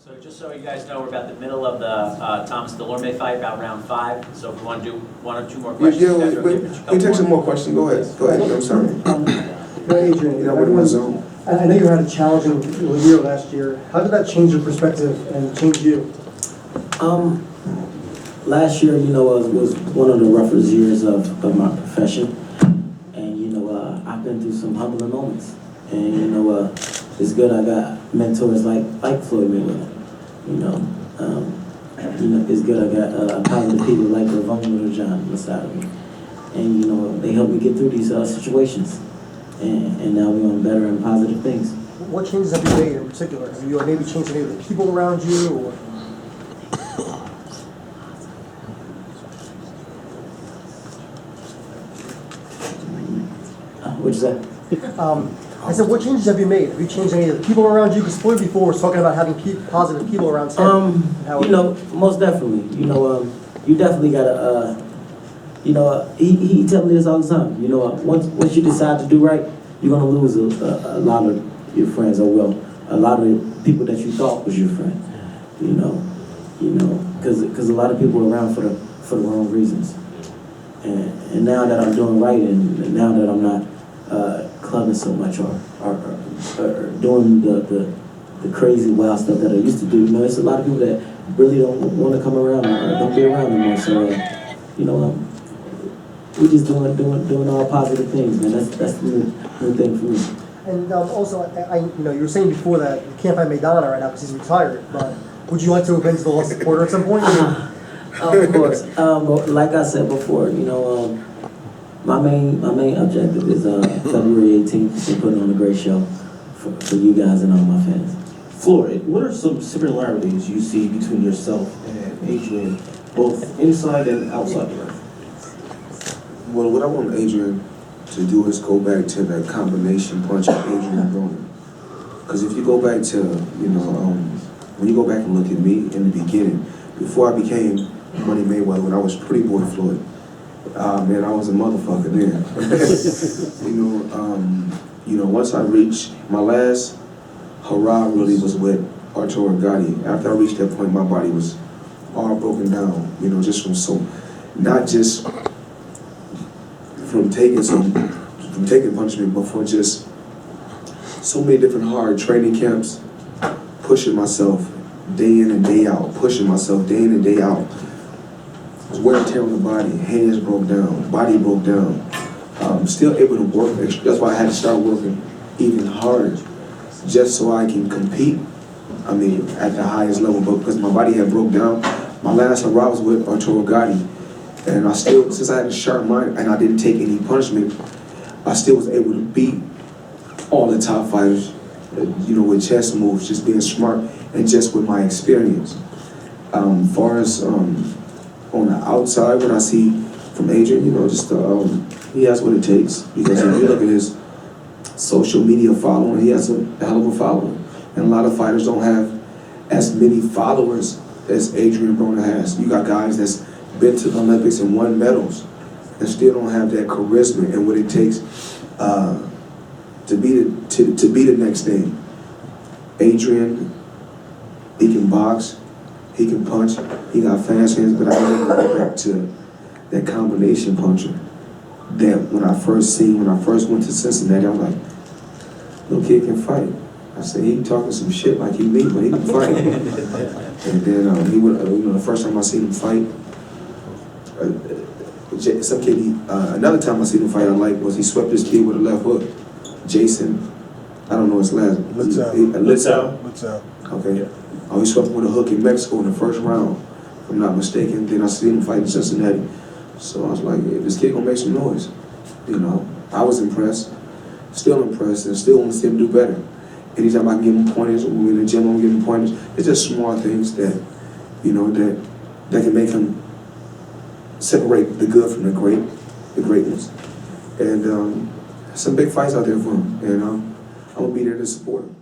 So just so you guys know, we're about the middle of the Thomas Delorme fight, about round 5. So if we want to do 1 or 2 more questions, Yeah, you guys are wait, okay, we take some more questions. Go ahead. Go ahead. I'm sorry. Adrian, Yeah, what was zone? I know you had a challenging year last year. How did that change your perspective and change you? Last year, was one of the roughest years of my profession. And, I've been through some humbling moments. And, it's good I got mentors like Floyd Mayweather. It's good I got positive people like Adrien Broner beside of me. And, they helped me get through these situations. And now we're on better and positive things. What changes have you made in particular? Have you maybe changed any of the people around you? Or? What's that? I said, what changes have you made? Have you changed any of the people around you? Because Floyd before was talking about having positive people around him. Most definitely. You definitely gotta. He tell me this all the time. Once you decide to do right, you're gonna lose a lot of your friends, or well, a lot of the people that you thought was your friend. Because a lot of people are around for the wrong reasons. And now that I'm doing right, and now that I'm not clubbing so much or doing the crazy wild stuff that I used to do, there's a lot of people that really don't want to come around or don't be around anymore. So, we're just doing all positive things, man. That's the new thing for me. And also, you were saying before that you can't find Maidana right now because he's retired. But would you like to avenge the loss of Porter at some point? Of course. But like I said before, my main objective is February 18th to put on a great show for you guys and all my fans. Floyd, what are some similarities you see between yourself and Adrian, both inside and outside the ring? Well, what I want Adrian to do is go back to the combination punch of Adrien Broner. Because if you go back to, when you go back and look at me in the beginning, before I became Money Mayweather, when I was Pretty Boy Floyd, man, I was a motherfucker then. Once I reached my last hurrah, really was with Arturo Gatti. After I reached that point, my body was all broken down. Just not just from taking punishment, but for just so many different hard training camps, pushing myself day in and day out, pushing myself day in and day out. Wear and tear on the body, hands broke down, body broke down. Still able to work. That's why I had to start working even harder, just so I can compete. At the highest level, but because my body had broke down. My last hurrah was with Arturo Gatti, and since I had a sharp mind and I didn't take any punishment, I still was able to beat all the top fighters. With chess moves, just being smart, and just with my experience. Far as on the outside, what I see from Adrian, he has what it takes. Because if you look at his social media following, he has a hell of a following. And a lot of fighters don't have as many followers as Adrien Broner has. You got guys that's been to the Olympics and won medals and still don't have that charisma and what it takes to be the next thing. Adrian, he can box, he can punch, he got fast hands, but I never go back to that combination puncher that when I first went to Cincinnati, I was like, no kid can fight. I said, he talking some shit like he me, but he can fight. And then he would, the first time I seen him fight, another time I seen him fight I liked was he swept this kid with a left hook. Jason, I don't know his last name. Litzau. Okay. Yeah. Oh, he swept him with a hook in Mexico in the first round, if I'm not mistaken. Then I seen him fight in Cincinnati. So I was like, yeah, this kid gonna make some noise. I was impressed, still impressed, and still want to see him do better. Anytime I can give him pointers, when we're in the gym, I'm giving him pointers. It's just small things that, that can make him separate the good from the greatness. And some big fights out there for him, and I'm gonna be there to support him.